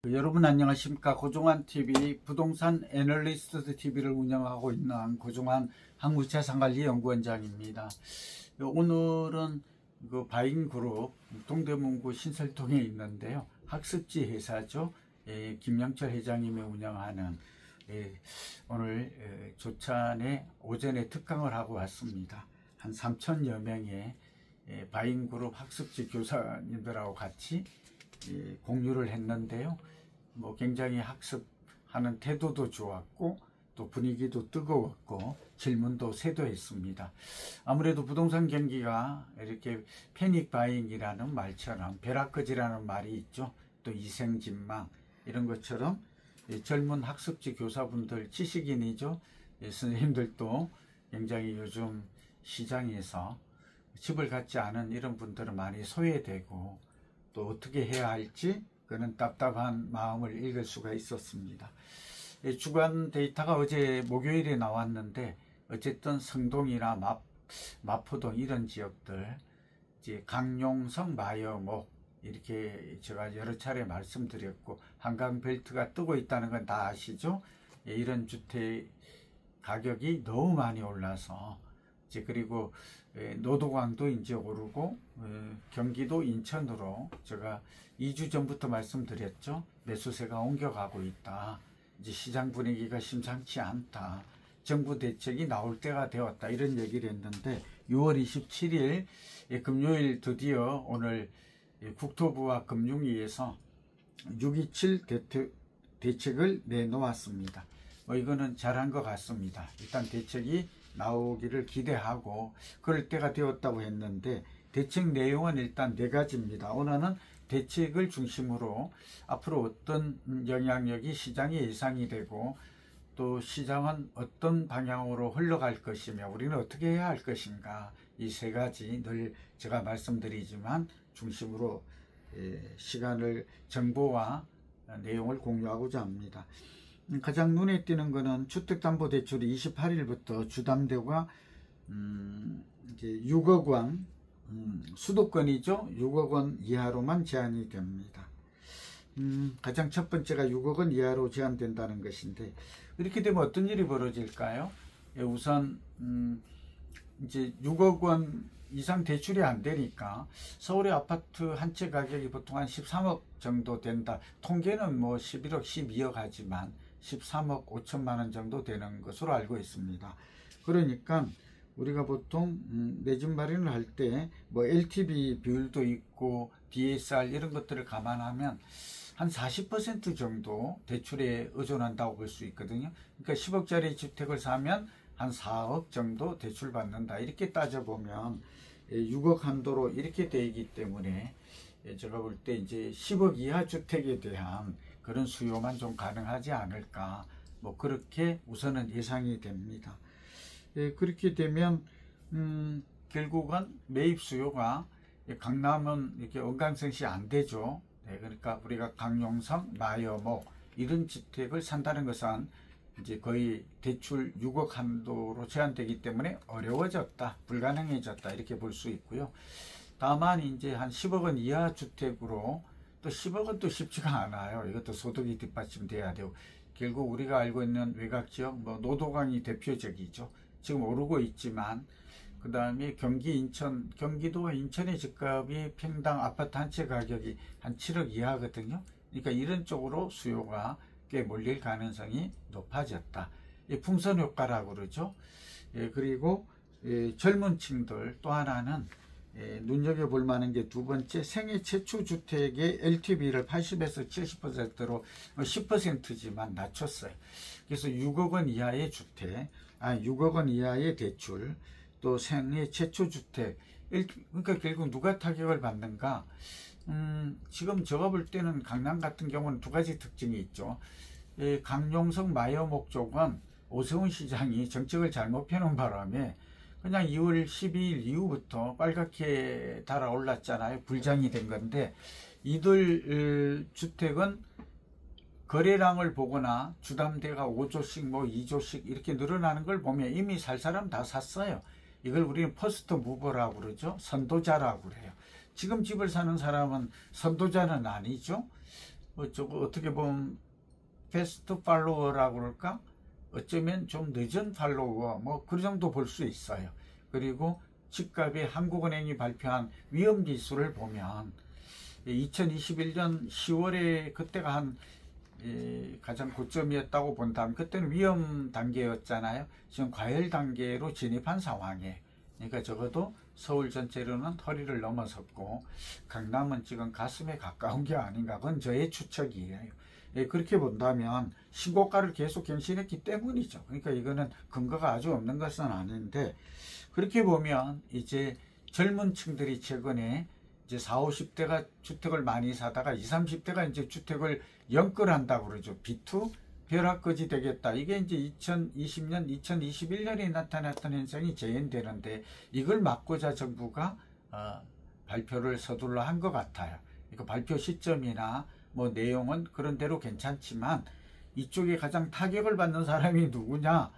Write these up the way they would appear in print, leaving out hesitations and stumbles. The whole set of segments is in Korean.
여러분 안녕하십니까. 고종환TV 부동산 애널리스트 TV를 운영하고 있는 고종환 한국자산관리연구원장입니다. 오늘은 그 바인그룹 동대문구 신설동에 있는데요. 학습지 회사죠. 김영철 회장님이 운영하는 오늘 조찬에 오전에 특강을 하고 왔습니다. 한 3,000여 명의 바인그룹 학습지 교사님들하고 같이 공유를 했는데요. 굉장히 학습하는 태도도 좋았고 또 분위기도 뜨거웠고 질문도 세도했습니다. 아무래도 부동산 경기가 이렇게 패닉 바잉이라는 말처럼 벼락거지라는 말이 있죠. 또 이생진망 이런 것처럼 젊은 학습지 교사분들, 지식인이죠. 선생님들도 굉장히 요즘 시장에서 집을 갖지 않은 이런 분들은 많이 소외되고 또 어떻게 해야 할지 그런 답답한 마음을 읽을 수가 있었습니다. 주간 데이터가 어제 목요일에 나왔는데 어쨌든 성동이나 마포동 이런 지역들, 이제 강용성, 마여목 이렇게 제가 여러 차례 말씀드렸고 한강 벨트가 뜨고 있다는 건 다 아시죠? 이런 주택 가격이 너무 많이 올라서 이제 그리고 노도강도 이제 오르고 경기도 인천으로 제가 2주 전부터 말씀드렸죠. 매수세가 옮겨가고 있다. 이제 시장 분위기가 심상치 않다. 정부 대책이 나올 때가 되었다. 이런 얘기를 했는데 6월 27일 금요일 드디어 오늘 국토부와 금융위에서 627 대책을 내놓았습니다. 이거는 잘한 것 같습니다. 일단 대책이 나오기를 기대하고 그럴 때가 되었다고 했는데 대책 내용은 일단 4가지입니다. 오늘은 대책을 중심으로 앞으로 어떤 영향력이 시장에 예상이 되고 또 시장은 어떤 방향으로 흘러갈 것이며 우리는 어떻게 해야 할 것인가, 이 3가지 늘 제가 말씀드리지만 중심으로 시간을 정보와 내용을 공유하고자 합니다. 가장 눈에 띄는 것은 주택담보대출이 28일부터 주담대가 이제 6억 원, 수도권이죠. 6억 원 이하로만 제한이 됩니다. 가장 첫 번째가 6억 원 이하로 제한된다는 것인데 이렇게 되면 어떤 일이 벌어질까요? 우선 이제 6억 원 이상 대출이 안 되니까 서울의 아파트 한 채 가격이 보통 한 13억 정도 된다. 통계는 뭐 11억, 12억 하지만 13억 5천만 원 정도 되는 것으로 알고 있습니다. 그러니까 우리가 보통 내 집 마련을 할 때 뭐 LTV 비율도 있고 DSR 이런 것들을 감안하면 한 40% 정도 대출에 의존한다고 볼 수 있거든요. 그러니까 10억짜리 주택을 사면 한 4억 정도 대출 받는다. 이렇게 따져보면 6억 한도로 이렇게 되기 때문에 제가 볼 때 이제 10억 이하 주택에 대한 그런 수요만 좀 가능하지 않을까, 그렇게 우선은 예상이 됩니다. 그렇게 되면 결국은 매입 수요가 강남은 이렇게 언강성시 안 되죠. 그러니까 우리가 강용성, 마여목 이런 주택을 산다는 것은 이제 거의 대출 6억 한도로 제한되기 때문에 어려워졌다, 불가능해졌다 이렇게 볼 수 있고요. 다만 이제 한 10억 원 이하 주택으로 또 10억은 또 쉽지가 않아요. 이것도 소득이 뒷받침돼야 되고 결국 우리가 알고 있는 외곽지역 노도강이 대표적이죠. 지금 오르고 있지만 그 다음에 경기 인천, 경기도와 인천의 집값이 평당 아파트 한 채 가격이 한 7억 이하거든요. 그러니까 이런 쪽으로 수요가 꽤 몰릴 가능성이 높아졌다. 풍선 효과라고 그러죠. 그리고 젊은 층들 또 하나는 눈여겨볼 만한 게 두 번째, 생애 최초 주택의 LTV를 80에서 70%로 10%지만 낮췄어요. 그래서 6억 원 이하의 주택, 6억 원 이하의 대출, 또 생애 최초 주택, 그러니까 결국 누가 타격을 받는가? 지금 제가 볼 때는 강남 같은 경우는 2가지 특징이 있죠. 강용석 마여목 쪽은 오세훈 시장이 정책을 잘못 펴놓은 바람에 그냥 2월 12일 이후부터 빨갛게 달아올랐잖아요. 불장이 된 건데 이들 주택은 거래량을 보거나 주담대가 5조씩 2조씩 이렇게 늘어나는 걸 보면 이미 살 사람 다 샀어요. 이걸 우리는 퍼스트 무버라고 그러죠. 선도자라고 그래요. 지금 집을 사는 사람은 선도자는 아니죠. 저거 어떻게 보면 패스트 팔로워라고 그럴까? 어쩌면 좀 늦은 팔로워, 뭐 그 정도 볼 수 있어요. 그리고 집값이 한국은행이 발표한 위험지수를 보면 2021년 10월에 그때가 한 가장 고점이었다고 본다면 그때는 위험 단계였잖아요. 지금 과열 단계로 진입한 상황에, 그러니까 적어도 서울 전체로는 허리를 넘어섰고 강남은 지금 가슴에 가까운 게 아닌가, 그건 저의 추측이에요. 그렇게 본다면 신고가를 계속 갱신했기 때문이죠. 그러니까 이거는 근거가 아주 없는 것은 아닌데, 그렇게 보면 이제 젊은 층들이 최근에 이제 40, 50대가 주택을 많이 사다가 20, 30대가 이제 주택을 연끌한다고 그러죠. B2 벼락거지 되겠다. 이게 이제 2020년, 2021년에 나타났던 현상이 재현되는데, 이걸 막고자 정부가 발표를 서둘러 한 것 같아요. 그러니까 발표 시점이나 뭐 내용은 그런 대로 괜찮지만, 이쪽에 가장 타격을 받는 사람이 누구냐?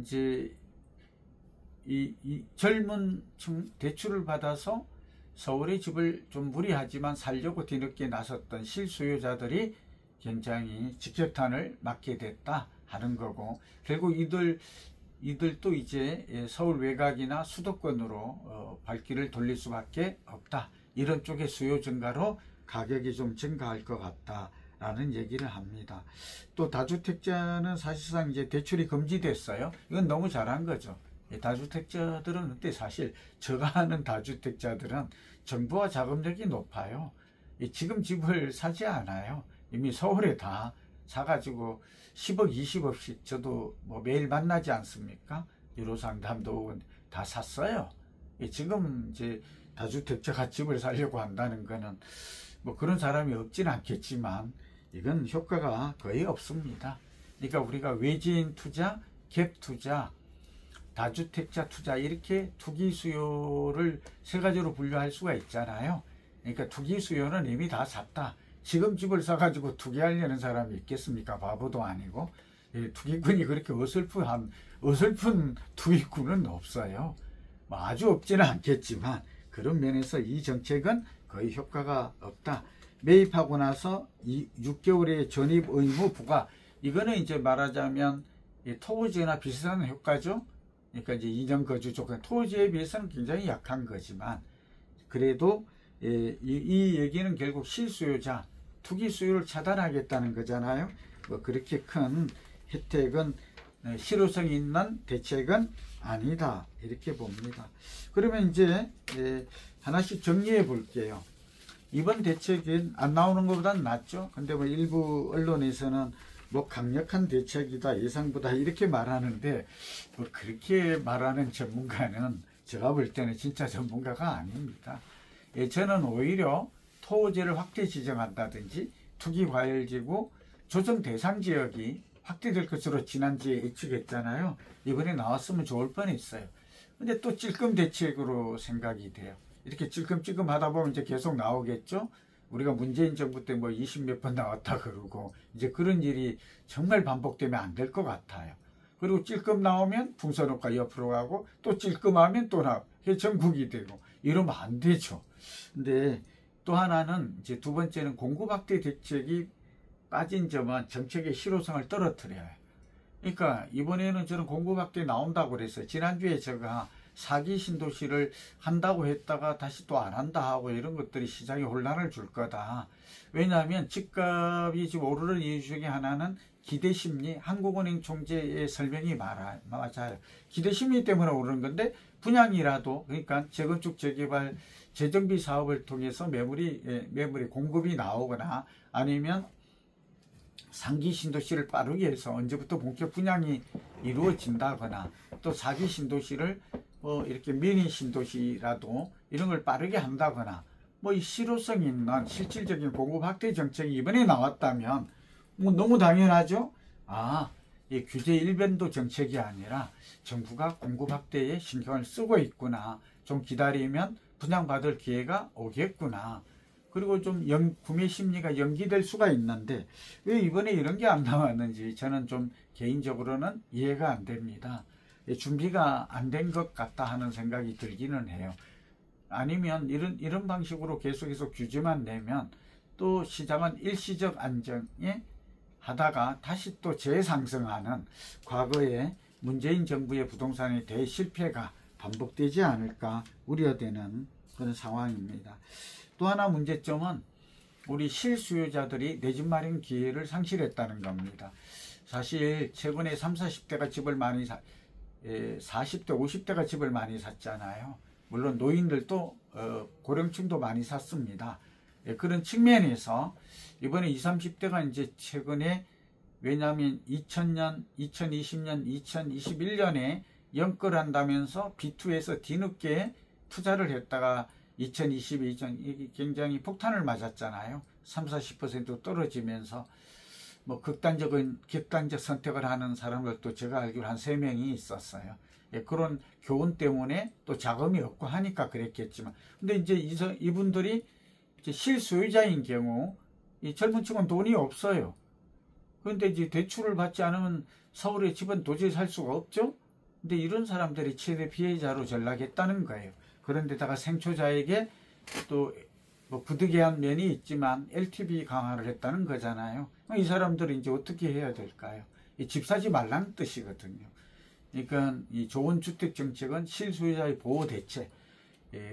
이제 이 젊은 층, 대출을 받아서 서울의 집을 좀 무리하지만 살려고 뒤늦게 나섰던 실수요자들이 굉장히 직격탄을 맞게 됐다 하는 거고, 결국 이들도 이제 서울 외곽이나 수도권으로 발길을 돌릴 수밖에 없다. 이런 쪽의 수요 증가로 가격이 좀 증가할 것 같다라는 얘기를 합니다. 또 다주택자는 사실상 이제 대출이 금지됐어요. 이건 너무 잘한 거죠. 다주택자들은, 근데 사실 제가 아는 다주택자들은 정부와 자금력이 높아요. 지금 집을 사지 않아요. 이미 서울에 다 사가지고 10억, 20억씩 저도 뭐 매일 만나지 않습니까? 유로상담도 다 샀어요. 지금 이제 다주택자가 집을 사려고 한다는 거는 뭐 그런 사람이 없진 않겠지만 이건 효과가 거의 없습니다. 그러니까 우리가 외지인 투자, 갭 투자, 다주택자 투자, 이렇게 투기 수요를 세 가지로 분류할 수가 있잖아요. 그러니까 투기 수요는 이미 다 샀다. 지금 집을 사가지고 투기하려는 사람이 있겠습니까? 바보도 아니고. 투기꾼이 그렇게 어설픈 투기꾼은 없어요. 뭐 아주 없지는 않겠지만 그런 면에서 이 정책은 거의 효과가 없다. 매입하고 나서 6개월의 전입 의무 부과, 이거는 이제 말하자면 토지나 비슷한 효과죠. 그러니까 이제 2년 거주 조건, 토지에 비해서는 굉장히 약한 거지만 그래도 이 얘기는 결국 실수요자, 투기 수요를 차단하겠다는 거잖아요. 뭐 그렇게 큰 혜택은, 실효성 있는 대책은 아니다, 이렇게 봅니다. 그러면 이제 하나씩 정리해 볼게요. 이번 대책은 안 나오는 것보다는 낫죠. 근데 뭐 일부 언론에서는 뭐 강력한 대책이다, 예상보다, 이렇게 말하는데, 뭐 그렇게 말하는 전문가는 제가 볼 때는 진짜 전문가가 아닙니다. 저는 오히려 토지를 확대 지정한다든지 투기 과열지구 조정 대상 지역이 확대될 것으로 지난주에 예측했잖아요. 이번에 나왔으면 좋을 뻔했어요. 근데 또 찔끔 대책으로 생각이 돼요. 이렇게 찔끔찔끔 하다 보면 이제 계속 나오겠죠. 우리가 문재인 정부 때 뭐 20몇 번 나왔다 그러고, 이제 그런 일이 정말 반복되면 안 될 것 같아요. 그리고 찔끔 나오면 풍선 효과 옆으로 가고, 또 찔끔하면 또 전국이 되고, 이러면 안 되죠. 근데 또 하나는, 이제 두 번째는 공급 확대 대책이 빠진 점은 정책의 실효성을 떨어뜨려요. 그러니까 이번에는 저는 공급 확대 나온다고 그랬어요. 지난주에 제가 4기 신도시를 한다고 했다가 다시 또 안 한다 하고, 이런 것들이 시장에 혼란을 줄 거다. 왜냐하면 집값이 지금 오르는 이유 중에 하나는 기대심리, 한국은행 총재의 설명이 맞아요. 기대심리 때문에 오르는 건데, 분양이라도, 그러니까 재건축 재개발 재정비 사업을 통해서 매물이 공급이 나오거나, 아니면 상기 신도시를 빠르게 해서 언제부터 본격 분양이 이루어진다거나, 또 4기 신도시를 뭐 이렇게 미니 신도시라도 이런 걸 빠르게 한다거나, 뭐 이 실효성 있는 실질적인 공급 확대 정책이 이번에 나왔다면 뭐 너무 당연하죠. 이 규제 일변도 정책이 아니라 정부가 공급 확대에 신경을 쓰고 있구나. 좀 기다리면 분양받을 기회가 오겠구나. 그리고 좀 구매 심리가 연기될 수가 있는데 왜 이번에 이런 게 안 나왔는지 저는 좀 개인적으로는 이해가 안 됩니다. 준비가 안 된 것 같다 하는 생각이 들기는 해요. 아니면 이런 방식으로 계속해서 규제만 내면 또 시장은 일시적 안정에 하다가 다시 또 재상승하는 과거의 문재인 정부의 부동산의 대실패가 반복되지 않을까 우려되는 그런 상황입니다. 또 하나 문제점은 우리 실수요자들이 내 집 마련 기회를 상실했다는 겁니다. 사실 최근에 30, 40대가 집을 많이 40대, 50대가 집을 많이 샀잖아요. 물론 노인들도 고령층도 많이 샀습니다. 그런 측면에서 이번에 20, 30대가 이제 최근에 왜냐하면 2000년, 2020년, 2021년에 연끌한다면서 B2에서 뒤늦게 투자를 했다가 2022, 굉장히 폭탄을 맞았잖아요. 30, 40% 떨어지면서 뭐 극단적 선택을 하는 사람들도 제가 알기로 한 3명이 있었어요. 그런 교훈 때문에 또 자금이 없고 하니까 그랬겠지만, 근데 이제 이분들이 이제 실소유자인 경우 이 젊은 층은 돈이 없어요. 그런데 이제 대출을 받지 않으면 서울의 집은 도저히 살 수가 없죠. 근데 이런 사람들이 최대 피해자로 전락했다는 거예요. 그런데다가 생초자에게 또 뭐 부득이한 면이 있지만 LTV 강화를 했다는 거잖아요. 이 사람들은 이제 어떻게 해야 될까요? 집 사지 말라는 뜻이거든요. 그러니까 이 좋은 주택 정책은 실소유자의 보호 대책.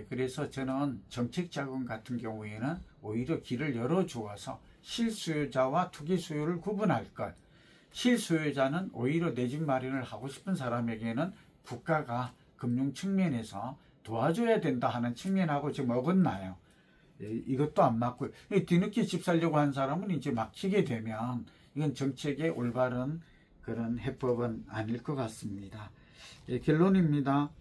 그래서 저는 정책 자금 같은 경우에는 오히려 길을 열어주어서 실수요자와 투기 수요를 구분할 것. 실수요자는 오히려 내 집 마련을 하고 싶은 사람에게는 국가가 금융 측면에서 도와줘야 된다 하는 측면하고 지금 어긋나요. 이것도 안 맞고, 뒤늦게 집 살려고 한 사람은 이제 막히게 되면 이건 정책의 올바른 그런 해법은 아닐 것 같습니다. 결론입니다.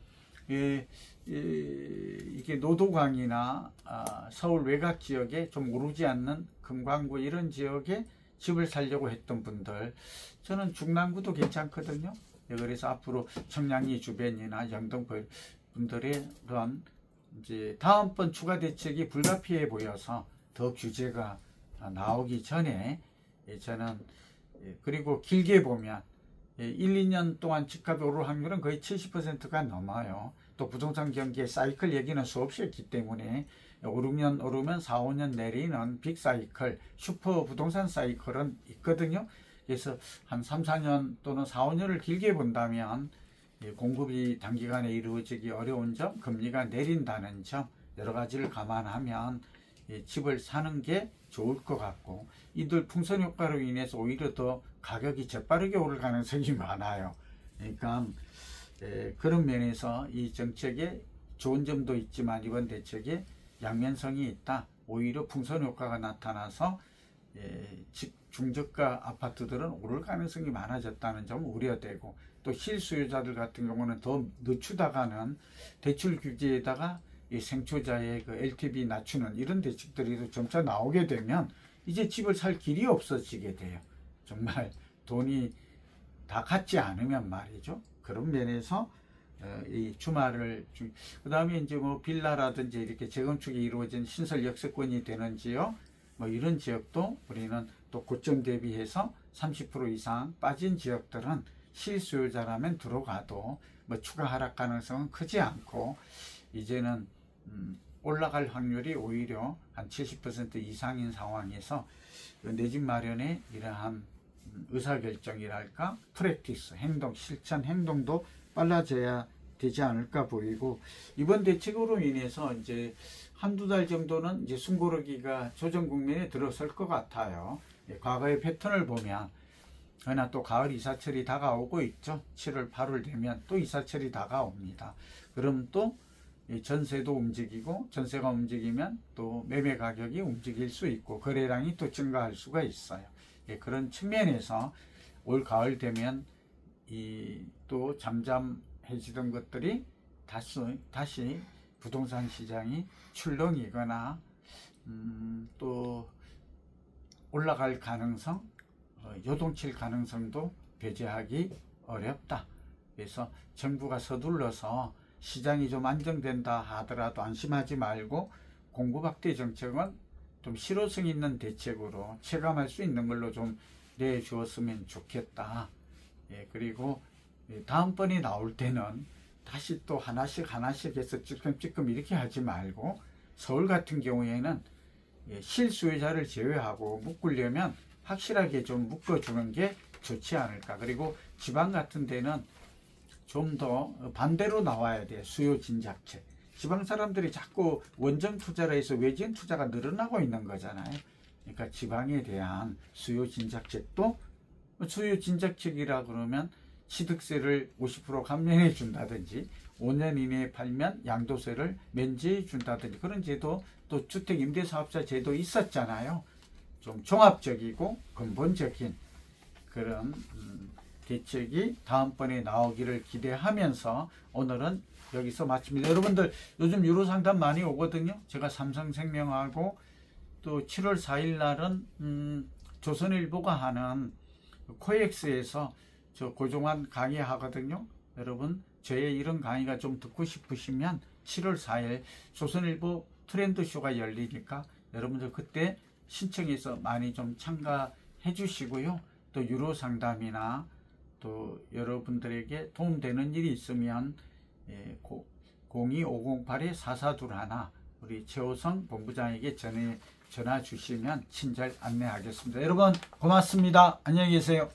이게 노도강이나 서울 외곽 지역에 좀 오르지 않는 금광구 이런 지역에 집을 살려고 했던 분들, 저는 중랑구도 괜찮거든요. 그래서 앞으로 청량리 주변이나 영등포 분들의 그런 이제 다음번 추가 대책이 불가피해 보여서 더 규제가 나오기 전에 저는, 그리고 길게 보면 1, 2년 동안 집값이 오를 확률은 거의 70%가 넘어요. 또 부동산 경기의 사이클 얘기는 수없이 했기 때문에 5, 6년 오르면 4, 5년 내리는 빅사이클, 슈퍼 부동산 사이클은 있거든요. 그래서 한 3, 4년 또는 4, 5년을 길게 본다면 공급이 단기간에 이루어지기 어려운 점, 금리가 내린다는 점, 여러 가지를 감안하면 집을 사는 게 좋을 것 같고, 이들 풍선 효과로 인해서 오히려 더 가격이 재빠르게 오를 가능성이 많아요. 그러니까 그런 면에서 이 정책에 좋은 점도 있지만 이번 대책에 양면성이 있다. 오히려 풍선 효과가 나타나서 중저가 아파트들은 오를 가능성이 많아졌다는 점 우려되고, 또 실수요자들 같은 경우는 더 늦추다가는 대출 규제에다가 이 생초자의 그 LTV 낮추는 이런 대책들이 점차 나오게 되면 이제 집을 살 길이 없어지게 돼요. 정말 돈이 다 갖지 않으면 말이죠. 그런 면에서 이 주말을 그 다음에 이제 뭐 빌라라든지 이렇게 재건축이 이루어진 신설 역세권이 되는 지역, 뭐 이런 지역도 우리는 또 고점 대비해서 30% 이상 빠진 지역들은 실수요자라면 들어가도 뭐 추가 하락 가능성은 크지 않고, 이제는 올라갈 확률이 오히려 한 70% 이상인 상황에서 내 집 마련에 이러한 의사결정이랄까, 프랙티스, 행동, 실천 행동도 빨라져야 되지 않을까 보이고, 이번 대책으로 인해서 이제 한두 달 정도는 이제 숨고르기가 조정 국면에 들어설 것 같아요. 과거의 패턴을 보면, 그러나 또 가을 이사철이 다가오고 있죠. 7월, 8월 되면 또 이사철이 다가옵니다. 그럼 또 전세도 움직이고, 전세가 움직이면 또 매매 가격이 움직일 수 있고, 거래량이 또 증가할 수가 있어요. 그런 측면에서 올 가을 되면 또 잠잠해지던 것들이 다시 부동산 시장이 출렁이거나 또 올라갈 가능성, 요동칠 가능성도 배제하기 어렵다. 그래서 정부가 서둘러서 시장이 좀 안정된다 하더라도 안심하지 말고 공급 확대 정책은 좀 실효성 있는 대책으로 체감할 수 있는 걸로 좀 내주었으면 좋겠다. 그리고 다음번에 나올 때는 다시 또 하나씩 해서 찔끔찔끔 이렇게 하지 말고, 서울 같은 경우에는 실수요자를 제외하고 묶으려면 확실하게 좀 묶어주는 게 좋지 않을까. 그리고 지방 같은 데는 좀 더 반대로 나와야 돼. 수요 진작책. 지방 사람들이 자꾸 원정 투자를 해서 외진 투자가 늘어나고 있는 거잖아요. 그러니까 지방에 대한 수요 진작책도, 수요 진작책이라 그러면 취득세를 50% 감면해 준다든지 5년 이내에 팔면 양도세를 면제해 준다든지 그런 제도, 또 주택임대사업자 제도 있었잖아요. 좀 종합적이고 근본적인 그런 대책이 다음번에 나오기를 기대하면서 오늘은 여기서 마칩니다. 여러분들 요즘 유로 상담 많이 오거든요. 제가 삼성생명하고 또 7월 4일 날은 조선일보가 하는 코엑스에서 저 고종환 강의하거든요. 여러분 저의 이런 강의가 좀 듣고 싶으시면 7월 4일 조선일보 트렌드쇼가 열리니까 여러분들 그때 신청해서 많이 좀 참가해 주시고요. 또 유로 상담이나 또 여러분들에게 도움되는 일이 있으면 02-508-4421 우리 최호성 본부장에게 전화 주시면 친절 안내하겠습니다. 여러분 고맙습니다. 안녕히 계세요.